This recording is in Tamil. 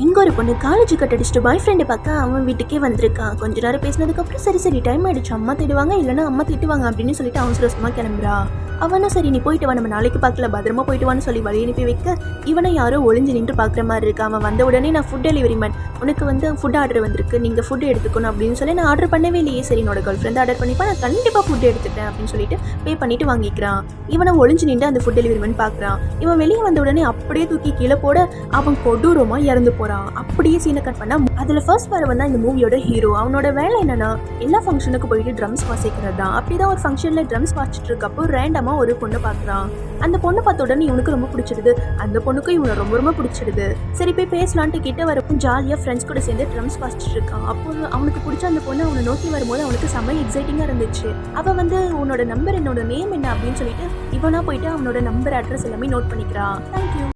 இங்க ஒரு பொண்ணு காலேஜ் கட் அடிச்சுட்டு பாய் ஃப்ரெண்டை பார்க்க அவன் வீட்டுக்கே வந்திருக்கான். கொஞ்ச நேரம் பேசினதுக்கப்புறம் சரி டைம் ஆயிடுச்சு, அம்மா திடுவாங்க இல்லைன்னா அம்மா திட்டுவாங்க அப்படின்னு சொல்லிட்டு அவசர அவசரமா கிளம்புறா. அவனும் சரி நீ போயிட்டு வா, நம்ம நாளைக்கு பார்க்கல, பத்திரமா போயிட்டு வான்னு சொல்லி வழி அனுப்பி வைக்க இவனை யாரோ ஒளிஞ்சு நின்று பார்க்குற மாதிரி இருக்கு. அவன் வந்த உடனே நான் ஃபுட் டெலிவரி மேன், உனக்கு ஃபுட் ஆர்டர் வந்திருக்கு, நீங்கள் ஃபுட் எடுத்துக்கணும் அப்படின்னு சொல்லி நான் ஆர்டர் பண்ணவே இல்லையே, சரி என்னோட கேர்ள் ஃப்ரெண்ட் ஆர்டர் பண்ணிப்பா, நான் கண்டிப்பாக ஃபுட் எடுத்துட்டேன் அப்படின்னு சொல்லிட்டு பே பண்ணிட்டு வாங்கிக்கிறான். இவனை ஒளிஞ்சு நின்று அந்த ஃபுட் டெலிவரி மேன் பார்க்குறான். இவன் வெளியே வந்த உடனே அப்படியே தூக்கி கீழே போட அவன் கொடூரமாக இறந்து போகிறான். அப்படியே சீனை கட் பண்ணா அதில் ஃபர்ஸ்ட் வரவன் தான் இந்த மூவியோட ஹீரோ. அவனோட வேலை என்னன்னா எல்லா ஃபங்க்ஷனுக்கு போயிட்டு ட்ரம்ஸ் வாசிக்கிறது தான். அப்படிதான் ஒரு ஃபங்க்ஷனில் ட்ரம்ஸ் வாசிச்சுட்டு இருக்கப்போ ரேண்டமாக ஒரு பொண்ணை பார்க்குறான். அந்த பொண்ணை பார்த்த உடனே இவனுக்கு ரொம்ப பிடிச்சிடுது, அந்த பொண்ணுக்கும் இவனை ரொம்ப பிடிச்சிடுது. சரி போய் பேசலான்ட்டு கிட்ட வரப்போ ஜாலியாக ஃப்ரெண்ட்ஸ் கூட சேர்ந்து ட்ரம்ஸ் வாசிச்சுட்டு இருக்கான். அப்போ அவனுக்கு பிடிச்ச அந்த பொண்ணு அவனை நோக்கி வரும்போது அவனுக்கு செம்ம எக்ஸைட்டிங்காக இருந்துச்சு. அவன் உன்னோட நம்பர் என்னோட நேம் என்ன அப்படின்னு சொல்லிட்டு இவனா போயிட்டு அவனோட நம்பர் அட்ரஸ் எல்லாமே நோட் பண்ணிக்கிறான். தேங்க்யூ.